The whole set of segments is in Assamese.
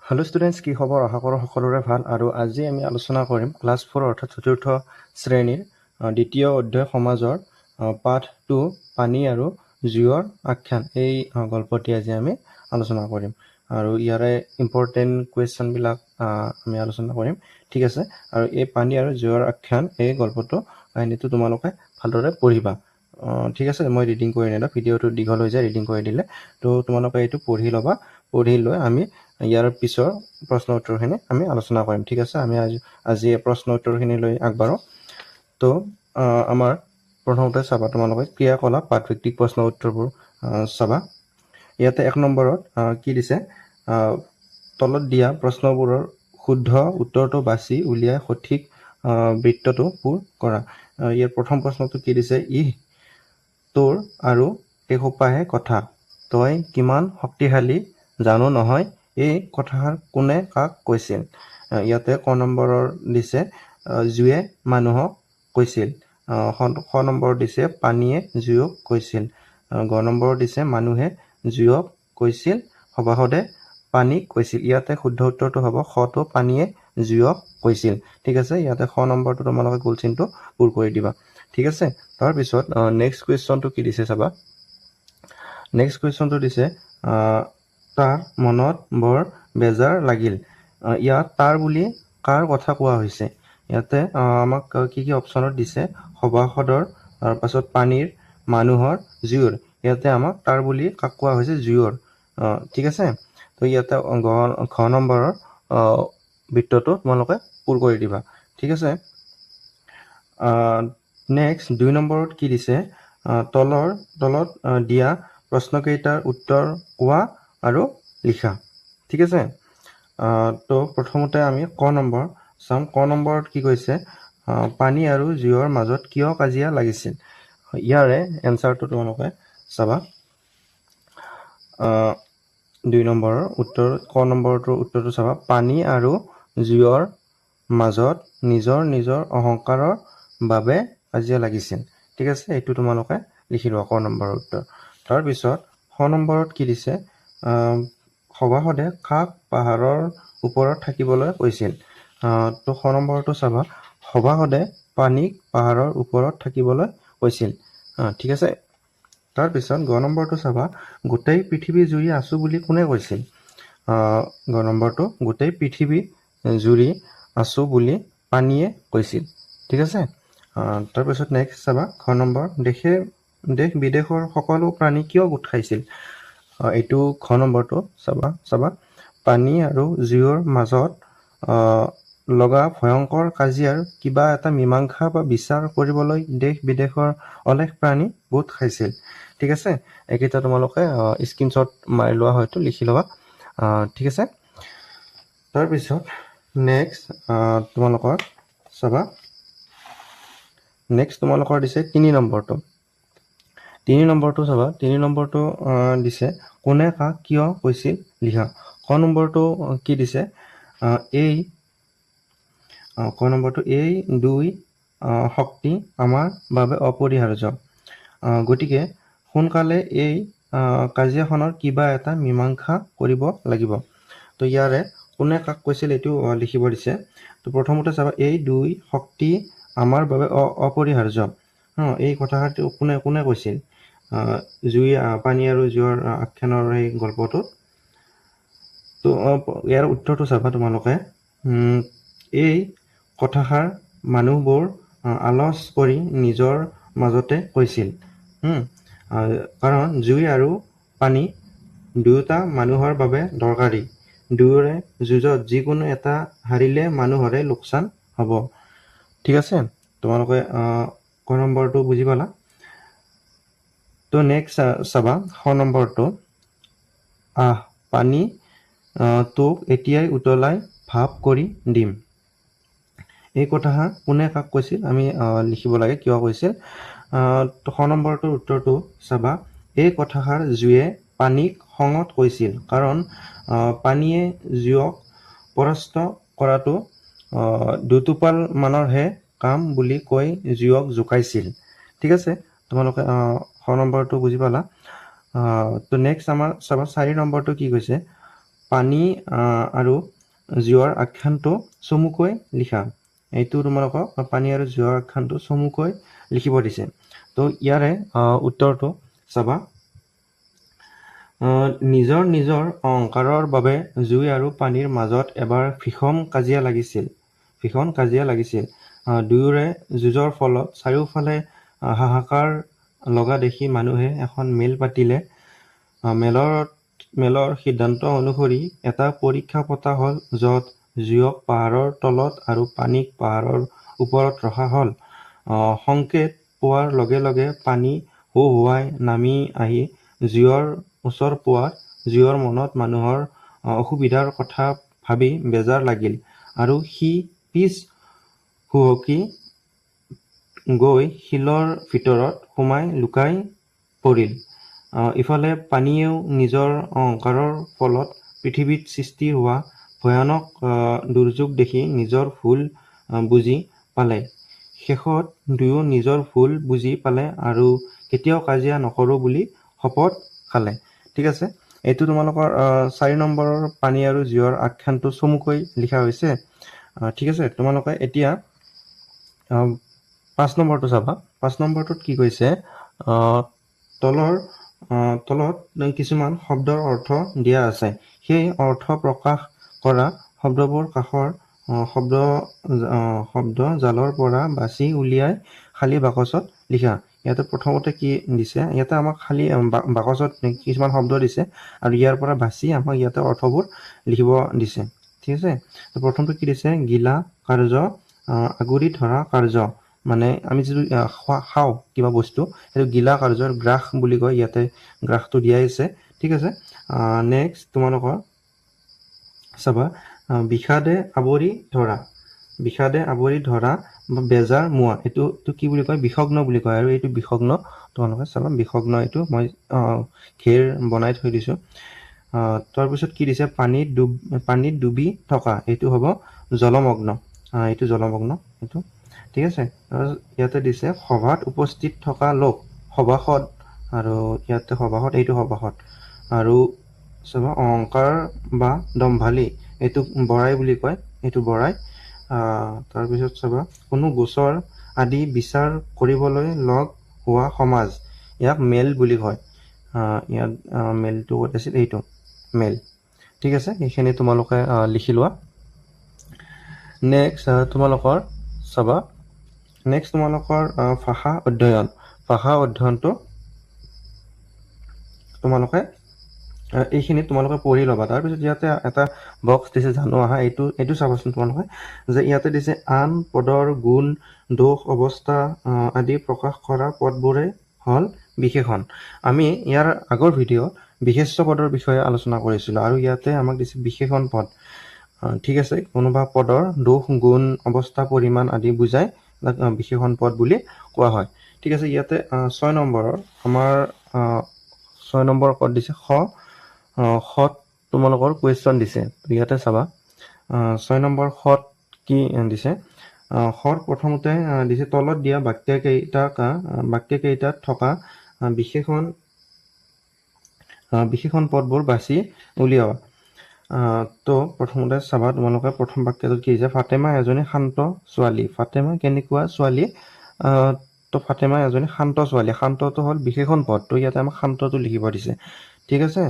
হেল্ল' ষ্টুডেণ্টছ, কি খবৰ? আশা কৰোঁ সকলোৰে ভাল। আৰু আজি আমি আলোচনা কৰিম ক্লাছ 4 অৰ্থাৎ চতুৰ্থ শ্ৰেণীৰ দ্বিতীয় অধ্যায় সমাজৰ পাঠ 2 পানী আৰু জুইৰ আখ্যান, এই গল্পটি আজি আমি আলোচনা কৰিম। আৰু ইয়াৰে ইম্পৰ্টেণ্ট কুৱেশ্যনবিলাক আমি আলোচনা কৰিম, ঠিক আছে? আৰু এই পানী আৰু জুইৰ আখ্যান, এই গল্পটো কাহিনীটো তোমালোকে ভালদৰে পঢ়িবা, ঠিক আছে? মই ৰিডিং কৰি নিদিওঁ, ভিডিঅ'টো দীঘল হৈ যায় ৰিডিং কৰি দিলে। তো তোমালোকে এইটো পঢ়ি ল'বা। পঢ়ি লৈ আমি ইয়াৰ পিছৰ প্ৰশ্ন উত্তৰখিনি আমি আলোচনা কৰিম, ঠিক আছে? আমি আজি প্ৰশ্ন উত্তৰখিনি লৈ আগবাঢ়োঁ। তো আমাৰ প্ৰথমতে চাবা, তোমালোকে ক্ৰিয়াকলাপ পাঠভিত্তিক প্ৰশ্ন উত্তৰবোৰ চাবা। ইয়াতে 1 নম্বৰত কি দিছে, তলত দিয়া প্ৰশ্নবোৰৰ শুদ্ধ উত্তৰটো বাছি উলিয়াই সঠিক বৃত্তটো পূৰ কৰা। ইয়াৰ প্ৰথম প্ৰশ্নটো কি দিছে, তোৰ আৰু এসোপাহে কথা, তই কিমান শক্তিশালী জানো নহয়, এই কথাষাৰ কোনে কাক কৈছিল? ইয়াতে ক নম্বৰৰ দিছে জুয়ে মানুহক কৈছিল। খ নম্বৰ দিছে পানীয়ে জুইক কৈছিল। গ নম্বৰ দিছে মানুহে জুইক কৈছিল, সভাসদে পানীক কৈছিল। ইয়াতে শুদ্ধ উত্তৰটো হ'ব খটো, পানীয়ে জুইক কৈছিল, ঠিক আছে? ইয়াতে খ নম্বৰটো তোমালোকে গোল চিনটো পূৰ কৰি দিবা, ঠিক আছে? তাৰপিছত নেক্সট কুৱেশ্যনটো কি দিছে চাবা। নেক্সট কুৱেশ্যনটো দিছে তাৰ মনত বৰ বেজাৰ লাগিল। ইয়াত তাৰ বুলি কাৰ কথা কোৱা হৈছে? ইয়াতে আমাক কি কি অপশ্যনত দিছে, সভাসদৰ, তাৰপাছত পানীৰ, মানুহৰ, জুইৰ। ইয়াতে আমাক তাৰ বুলি কাক কোৱা হৈছে? জুইৰ, ঠিক আছে? তো ইয়াতে ঘ নম্বৰৰ বৃত্তটো তোমালোকে পূৰ কৰি দিবা, ঠিক আছে? নেক্সট 2 নম্বৰত কি দিছে, তলত দিয়া প্ৰশ্নকেইটাৰ উত্তৰ কোৱা আৰু লিখা, ঠিক আছে? তো প্ৰথমতে আমি ক নম্বৰ চাম। ক নম্বৰত কি কৈছে, পানী আৰু জুইৰ মাজত কিয় কাজিয়া লাগিছিল? ইয়াৰে এনচাৰটো তোমালোকে চাবা। 2 নম্বৰৰ উত্তৰ, ক নম্বৰটোৰ উত্তৰটো চাবা। পানী আৰু জুইৰ মাজত নিজৰ নিজৰ অহংকাৰৰ বাবে কাজিয়া লাগিছিল, ঠিক আছে? এইটো তোমালোকে লিখি লোৱা, ক নম্বৰৰ উত্তৰ। তাৰপিছত খ নম্বৰত কি দিছে, সভাসদে কাক পাহাৰৰ ওপৰত থাকিবলৈ কৈছিল? তো খ নম্বৰটো চাবা, সভাসদে পানীক পাহাৰৰ ওপৰত থাকিবলৈ কৈছিল, ঠিক আছে? তাৰপিছত গ নম্বৰটো চাবা, গোটেই পৃথিৱী জুৰি আছো বুলি কোনে কৈছিল? গ নম্বৰটো, গোটেই পৃথিৱী জুৰি আছো বুলি পানীয়ে কৈছিল, ঠিক আছে? তাৰপিছত নেক্সট চাবা, খ নম্বৰ, দেশ বিদেশৰ সকলো প্ৰাণী কিয় গোট খাইছিল? এইটো খ নম্বৰটো চাবা। পানী আৰু জুইৰ মাজত লগা ভয়ংকৰ কাজিয়াৰ কিবা এটা মীমাংসা বা বিচাৰ কৰিবলৈ দেশ বিদেশৰ অলেখ প্ৰাণী গোট খাইছিল, ঠিক আছে? এইকেইটা তোমালোকে স্ক্ৰীনশ্বট মাৰি লোৱা, হয়তো লিখি ল'বা, ঠিক আছে? তাৰপিছত নেক্সট তোমালোকৰ চাবা, নেক্সট তোমালোকৰ দিছে 3 নম্বৰটো। 3 নম্বৰটো চাবা। 3 নম্বৰটো দিছে কোনে কাক কিয় কৈছিল লিখা। ক নম্বৰটো কি দিছে, ক নম্বৰটো, এই দুই শক্তি আমাৰ বাবে অপৰিহাৰ্য, গতিকে সোনকালে এই কাজিয়াখনৰ কিবা এটা মীমাংসা কৰিব লাগিব। তো ইয়াৰে কোনে কাক কৈছিল এইটো লিখিব দিছে। তো প্ৰথমতে চাবা, এই দুই শক্তি আমাৰ বাবে অপৰিহাৰ্য, এই কথাষাৰটো কোনে কৈছিল? পানী আৰু জুইৰ আখ্যানৰ এই গল্পটোত। তো ইয়াৰ উত্তৰটো চাবা তোমালোকে। এই কথাষাৰ মানুহবোৰ আলোচ কৰি নিজৰ মাজতে কৈছিল, কাৰণ জুই আৰু পানী দুয়োটা মানুহৰ বাবে দৰকাৰী। দুয়োৰে যুঁজত যিকোনো এটা হাৰিলে মানুহৰে লোকচান হ'ব, ঠিক আছে? তোমালোকে ক নম্বৰটো বুজি পালা? তো নেক্সট চাবা, খ নম্বৰটো, পানী তোক এতিয়াই উতলাই ভাপ কৰি দিম। এই কথাষাৰ কোনে কাক কৈছিল? আমি লিখিব লাগে কিয় কৈছিল। খ নম্বৰটোৰ উত্তৰটো চাবা, এই কথাষাৰ জুয়ে পানীক খঙত কৈছিল, কাৰণ পানীয়ে জুইক পৰাস্ত কৰাটো দুটোপাল মানৰহে কাম বুলি কৈ জুইক জোকাইছিল, ঠিক আছে? তোমালোকে খ নম্বৰটো বুজি পালা? তো নেক্সট আমাৰ চাবা 4 নম্বৰটো কি কৈছে, পানী আৰু জুইৰ আখ্যানটো চমুকৈ লিখা। এইটো তোমালোকক পানী আৰু জুইৰ আখ্যানটো চমুকৈ লিখিব দিছে। তো ইয়াৰে উত্তৰটো চাবা। নিজৰ নিজৰ অহংকাৰৰ বাবে জুই আৰু পানীৰ মাজত এবাৰ ভীষণ কাজিয়া লাগিছিল। দুয়োৰে যুঁজৰ ফলত চাৰিওফালে হাহাকাৰ লগা দেখি মানুহে এখন মেল পাতিলে। মেলৰ সিদ্ধান্ত অনুসৰি এটা পৰীক্ষা পতা হ'ল, য'ত জুইক পাহাৰৰ তলত আৰু পানীক পাহাৰৰ ওপৰত ৰখা হ'ল। সংকেত পোৱাৰ লগে লগে পানী হুহুৱাই নামি আহি জুইৰ ওচৰ পোৱাত জুইৰ মনত মানুহৰ অসুবিধাৰ কথা ভাবি বেজাৰ লাগিল আৰু সি পিছ হুহকি গৈ শিলৰ ভিতৰত সোমাই লুকাই পৰিল। ইফালে পানীয়েও নিজৰ অহংকাৰৰ ফলত পৃথিৱীত সৃষ্টি হোৱা ভয়ানক দুৰ্যোগ দেখি নিজৰ ভুল বুজি পালে। শেষত দুয়ো নিজৰ ভুল বুজি পালে আৰু কেতিয়াও কাজিয়া নকৰোঁ বুলি শপত খালে। ঠিক আছে, এইটো তোমালোকৰ 4 নম্বৰৰ পানী আৰু জুইৰ আখ্যানটো চমুকৈ লিখা হৈছে। ঠিক আছে, তোমালোকে এতিয়া 5 নম্বৰটো চাবা। 5 নম্বৰটোত কি কৈছে, তলত কিছুমান শব্দৰ অৰ্থ দিয়া আছে। সেই অৰ্থ প্ৰকাশ কৰা শব্দবোৰ কাষৰ শব্দ জালৰ পৰা বাছি উলিয়াই খালী বাকচত লিখা। ইয়াতে প্ৰথমতে কি দিছে, ইয়াতে আমাক খালী বাকচত কিছুমান শব্দ দিছে আৰু ইয়াৰ পৰা বাছি আমাক ইয়াতে অৰ্থবোৰ লিখিব দিছে। ঠিক আছে, প্ৰথমটো কি দিছে, গিলা কাৰ্য, আগুৰি ধৰা কাৰ্য। মানে আমি যিটো খাওঁ কিবা বস্তু, সেইটো গিলা কাৰ্যৰ গ্ৰাস বুলি কয়। ইয়াতে গ্ৰাসটো দিয়াই আছে। ঠিক আছে, নেক্সট তোমালোকৰ চাবা, বিষাদে আৱৰি ধৰা বা বেজাৰ মোৱা, এইটো কি বুলি কয়, বিষগ্ন বুলি কয়। আৰু এইটো বিষগ্ন তোমালোকে চাবা, বিষগ্ন এইটো মই ঘেৰ বনাই থৈ দিছোঁ। তাৰপিছত কি দিছে, পানীত ডুবি থকা, এইটো হ'ব জলমগ্ন। এইটো জলমগ্ন এইটো। ঠিক আছে, ইয়াতে দিছে সভাত উপস্থিত থকা লোক, সভাসদ, আৰু ইয়াতে সভাসদ, এইটো সভাসদ। আৰু চাবা অহংকাৰ বা দম্ভালি, এইটো বৰাই বুলি কয়, এইটো বৰাই। তাৰপিছত চাবা কোনো গোচৰ আদি বিচাৰ কৰিবলৈ লগ হোৱা সমাজ, ইয়াক মেল বুলি কয়। ইয়াত মেলটো ক'ত আছিল, এইটো মেল। ঠিক আছে, এইখিনি তোমালোকে লিখি লোৱা। নেক্সট তোমালোকৰ চাবা, ভাষা অধ্যয়নটো তোমালোকে এইখিনি তোমালোকে পঢ়ি ল'বা। তাৰপিছত ইয়াতে এটা বক্স দিছে, জানো আহা, এইটো চাবাচোন তোমালোকে, যে ইয়াতে দিছে আন পদৰ গুণ, দোষ, অৱস্থা আদি প্ৰকাশ কৰা পদবোৰে হ'ল বিশেষণ। আমি ইয়াৰ আগৰ ভিডিঅ'ত বিশেষ্য পদৰ বিষয়ে আলোচনা কৰিছিলোঁ আৰু ইয়াতে আমাক দিছে বিশেষণ পদ। ঠিক আছে, কোনোবা পদৰ দোষ, গুণ, অৱস্থা, পৰিমাণ আদি বুজাই বিশেষণ পদ বুলি কোৱা হয়। ঠিক আছে, ইয়াতে 6 নম্বৰৰ আমাৰ 6 নম্বৰ ক'ত দিছে, খত তোমালোকৰ কুৱেশ্যন দিছে। ইয়াতে চাবা, 6 নম্বৰ খত কি দিছে, খত প্ৰথমতে দিছে তলত দিয়া বাক্যকেইটাত থকা বিশেষণ পদবোৰ বাছি উলিয়াবা। তো প্ৰথমতে চাবা, তোমালোকে প্ৰথম বাক্যটোত কি দিছে, ফাতেমা এজনী শান্ত ছোৱালী। ফাতেমা কেনেকুৱা ছোৱালী, তো ফাতেমা এজনী শান্ত ছোৱালী। শান্তটো হ'ল বিশেষণ পদ, তো ইয়াতে আমাক শান্তটো লিখিব দিছে। ঠিক আছে,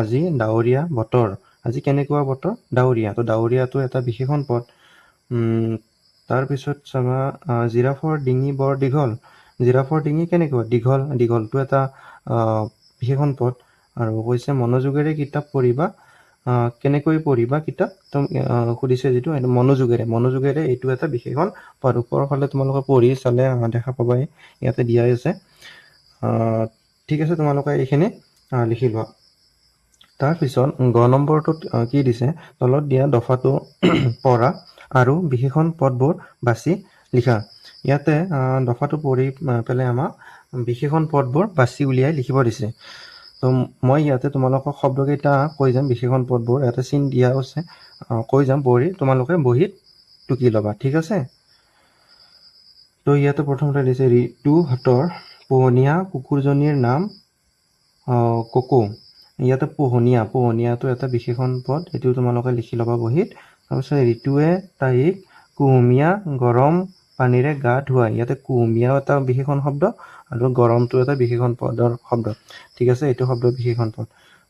আজি ডাৱৰীয়া বতৰ, আজি কেনেকুৱা বতৰ, ডাৱৰীয়া, তো ডাৱৰীয়াটো এটা বিশেষণ পদ। তাৰপিছত চাবা, জিৰাফৰ ডিঙি বৰ দীঘল। জিৰাফৰ ডিঙি কেনেকুৱা, দীঘল, দীঘলটো এটা বিশেষণ পদ। আৰু কৈছে মনোযোগেৰে কিতাপ পঢ়িবা, কেনেকৈ পঢ়িবা কিতাপ সুধিছে, যিটো এইটো মনোযোগেৰে এইটো এটা বিশেষণ পদ। ওপৰৰ ফালে তোমালোকে পঢ়ি চালে দেখা পাবাই, ইয়াতে দিয়াই আছে। ঠিক আছে, তোমালোকে এইখিনি লিখি লোৱা। তাৰপিছত গ নম্বৰটোত কি দিছে, তলত দিয়া দফাটো পঢ়া আৰু বিশেষণ পদবোৰ বাছি লিখা। ইয়াতে দফাটো পঢ়ি পেলাই আমাক বিশেষণ পদবোৰ বাছি উলিয়াই লিখিব দিছে। তো মই ইয়াতে তোমালোকক শব্দকেইটা কৈ যাম, বিশেষণ পদবোৰ ইয়াতে চিন দিয়া আছে, কৈ যাম, পঢ়ি তোমালোকে বহীত টুকি ল'বা। ঠিক আছে, তো ইয়াতে প্ৰথমতে দিছে, ঋতুহাতৰ পোহনীয়া কুকুৰজনীৰ নাম ককো। ইয়াতে পোহনীয়াটো এটা বিশেষণ পদ, এইটো তোমালোকে লিখি ল'বা বহীত। তাৰপিছত ঋতুৱে তাইক কুহুমীয়া গৰম পানীৰে গা ধুৱায়। ইয়াতে কুহুমীয়াও এটা বিশেষণ শব্দ আৰু গৰমটো এটা বিশেষণ পদৰ শব্দ। ঠিক আছে, এইটো শব্দ বিশেষণ পদ।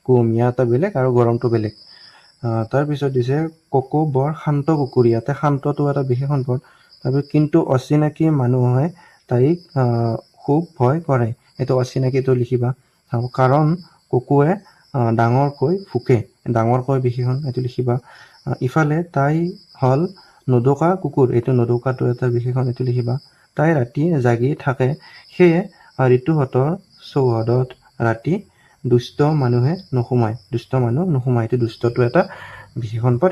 কুহুমীয়া এটা বেলেগ আৰু গৰমটো বেলেগ। তাৰপিছত দিছে ককো বৰ শান্ত কুকুৰ। ইয়াতে শান্তটো এটা বিশেষণ পদ। তাৰপিছত কিন্তু অচিনাকি মানুহে তাইক খুব ভয় কৰে। এইটো অচিনাকিটো লিখিবা। কাৰণ কুকুৰে ডাঙৰকৈ ভোকে। ডাঙৰকৈ বিশেষণ, এইটো লিখিবা। ইফালে তাই হ'ল নোদোকা কুকুৰ। এইটো নোদোকাটো এটা বিশেষণ, এইটো লিখিবা। তাই ৰাতি জাগি থাকে, সেয়ে ঋতুহঁতৰ চৌহদত ৰাতি দুষ্ট মানুহে নোসোমায়। এইটো দুষ্টটো এটা বিশেষণ পদ।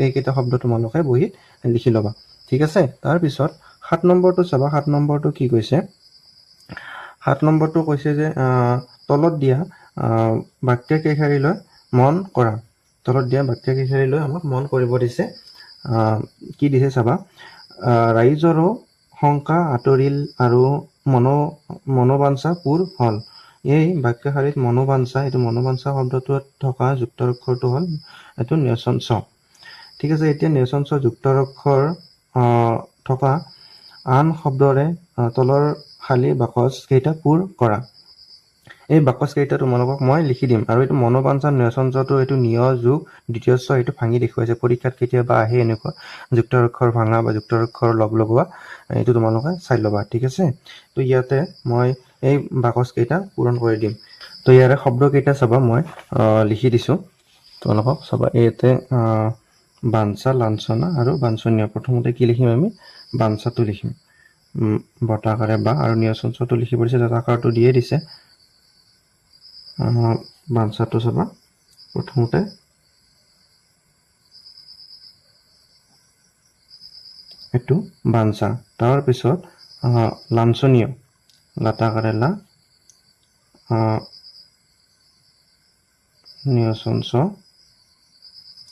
এইকেইটা শব্দ তোমালোকে বহীত লিখি ল'বা। ঠিক আছে, তাৰপিছত 7 নম্বৰটো চাবা। 7 নম্বৰটো কি কৈছে? 7 নম্বৰটো কৈছে যে তলত দিয়া বাক্য কেইশাৰীলৈ মন কৰা। তলত দিয়া বাক্য কেইশাৰীলৈ আমাক মন কৰিব দিছে। কি দিছে চাবা। ৰাইজৰো শংকা আঁতৰিল আৰু মনোবাঞ্ছা পূৰ হ'ল। এই বাক্যশাৰীত মনোবাঞ্ছা, এইটো মনোবাঞ্ছা শব্দটোত থকা যুক্তাক্ষৰটো হ'ল এইটো নিয়চন চ। ঠিক আছে, এতিয়া নিয়চন চ যুক্তাক্ষৰ থকা আন শব্দৰে তলৰ খালী বাকচ কেইটা পূৰ কৰা। এই বাকচ কেইটা তোমালোকক মই লিখি দিম। আৰু এইটো মনোবাঞ্ছা নিয়চনটো এইটো নিয় যোগ দ্বিতীয় চ, এইটো ভাঙি দেখুৱাইছে। পৰীক্ষাত কেতিয়াবা আহে এনেকুৱা যুক্তাক্ষৰ ভাঙা বা যুক্তাক্ষৰ লগোৱা, এইটো তোমালোকে চাই ল'বা। ঠিক আছে, তো ইয়াতে মই এই বাকচ কেইটা পূৰণ কৰি দিম। তো ইয়াৰে শব্দ কেইটা চাবা, মই লিখি দিছোঁ তোমালোকক চাবা। ইয়াতে বাঞ্ছা, লাঞ্ছনা আৰু বাঞ্ছনীয়। প্ৰথমতে কি লিখিম আমি? বাঞ্ছাটো লিখিম বটা আকাৰে বা, আৰু নিয়চনটো লিখিব দিছে, তাত আকাৰটো দিয়ে দিছে। বাঞ্ছাটো চাবা প্ৰথমতে এইটো বাঞ্ছা। তাৰপিছত লাঞ্ছনীয়, লাটা আকাৰে লা, নিয়চন চ,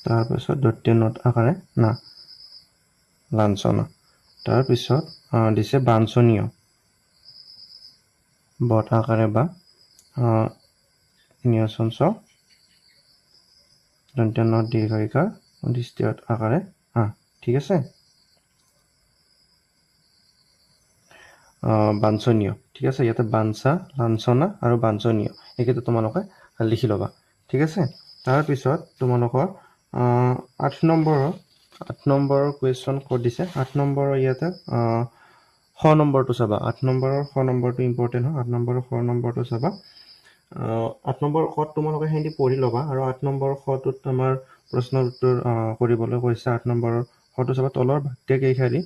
তাৰপিছত দ্বিতীয় নত আকাৰে না, লাঞ্ছনা। তাৰপিছত দিছে বাঞ্ছনীয়, বটা আকাৰে বা, নিয়চন চ, দ্বিতীয় নত দীৰ্ঘিকাৰ, দ্বিতীয় আকাৰে আ। ঠিক আছে, বাঞ্ছনীয়। ঠিক আছে, ইয়াতে বাঞ্ছা, লাঞ্ছনা আৰু বাঞ্ছনীয়, এইকেইটা তোমালোকে লিখি ল'বা। ঠিক আছে, তাৰপিছত তোমালোকৰ 8 নম্বৰৰ কুৱেশ্যন ক'ত দিছে? 8 নম্বৰৰ ইয়াতে শ নম্বৰটো চাবা। 8 নম্বৰৰ শ নম্বৰটো ইম্পৰ্টেণ্ট হয়। 8 নম্বৰৰ শ নম্বৰটো চাবা। 8 নম্বৰ শত তোমালোকে সেইখিনি পঢ়ি ল'বা। আৰু 8 নম্বৰ শটোত আমাৰ প্ৰশ্নৰ উত্তৰ কৰিবলৈ কৈছে। 8 নম্বৰৰ শটো চাবা। তলৰ বাক্য কেইশাৰী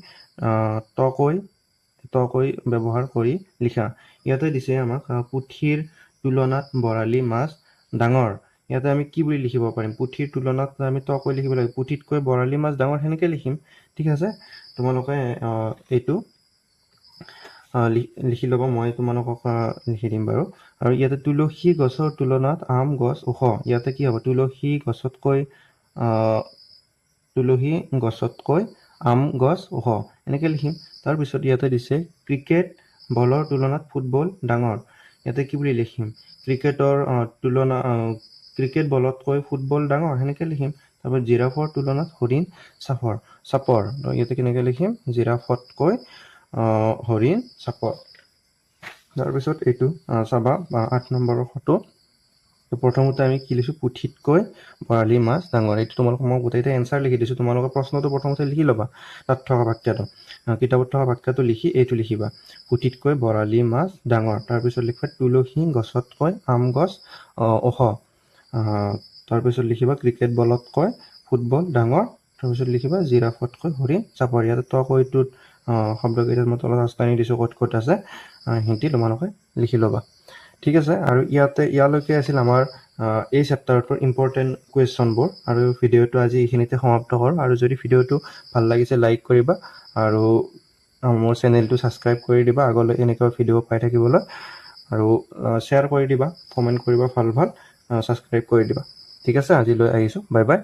তকৈ ব্যৱহাৰ কৰি লিখা। ইয়াতে দিছে আমাক পুঠিৰ তুলনাত বৰালি মাছ ডাঙৰ। ইয়াতে আমি কি বুলি লিখিব পাৰিম? পুঠিৰ তুলনাত আমি তকৈ লিখিব লাগিব। পুঠিতকৈ বৰালি মাছ ডাঙৰ, সেনেকৈ লিখিম। ঠিক আছে, তোমালোকে এইটো লিখি ল'ব। মই তোমালোকক লিখি দিম বাৰু। আৰু ইয়াতে তুলসী গছৰ তুলনাত আম গছ ওখ। ইয়াতে কি হ'ব? তুলসী গছতকৈ আম গছ ওখ, এনেকৈ লিখিম। তাৰপিছত ইয়াতে দিছে ক্ৰিকেট বলৰ তুলনাত ফুটবল ডাঙৰ। ইয়াতে কি বুলি লিখিম? ক্ৰিকেট বলতকৈ ফুটবল ডাঙৰ, সেনেকৈ লিখিম। তাৰপিছত জিৰাফৰ তুলনাত হৰিণ চাপৰ। ইয়াতে কেনেকৈ লিখিম? জিৰাফতকৈ হৰিণ চাপৰ। তাৰপিছত এইটো চাবা 8 নম্বৰৰ ফটো। প্ৰথমতে আমি কি লিখিছোঁ? পুঠিতকৈ বৰালি মাছ ডাঙৰ। এইটো তোমালোকক মই গোটেইটো এনচাৰ লিখি দিছোঁ। তোমালোকৰ প্ৰশ্নটো প্ৰথমতে লিখি ল'বা। তাত থকা বাক্যটো, কিতাপত থকা বাক্যটো লিখি এইটো লিখিবা, পুঠিতকৈ বৰালি মাছ ডাঙৰ। তাৰপিছত লিখিবা তুলসী গছতকৈ আম গছ ওখ। তাৰপিছত লিখিবা ক্ৰিকেট বলতকৈ ফুটবল ডাঙৰ। তাৰপিছত লিখিবা জিৰাফতকৈ হৰিণ চাপৰ। ইয়াতে তকৈটোত শব্দকেইটাত মই তলত ৰাজধানী দিছোঁ, ক'ত আছে হিন্দি তোমালোকে লিখি ল'বা। ঠিক আছে, আৰু ইয়ালৈকে আছিল আমাৰ এই চেপ্টাৰটোৰ ইম্পৰ্টেণ্ট কুৱেশ্যনবোৰ। আৰু ভিডিঅ'টো আজি এইখিনিতে সমাপ্ত কৰোঁ। আৰু যদি ভিডিঅ'টো ভাল লাগিছে লাইক কৰিবা, আৰু মোৰ চেনেলটো ছাবস্ক্ৰাইব কৰি দিবা আগলৈ এনেকুৱা ভিডিঅ' পাই থাকিবলৈ। আৰু শ্বেয়াৰ কৰি দিবা, কমেণ্ট কৰিবা, ভাল ছাবস্ক্ৰাইব কৰি দিবা। ঠিক আছে, আজিলৈ আহিছোঁ। Bye bye.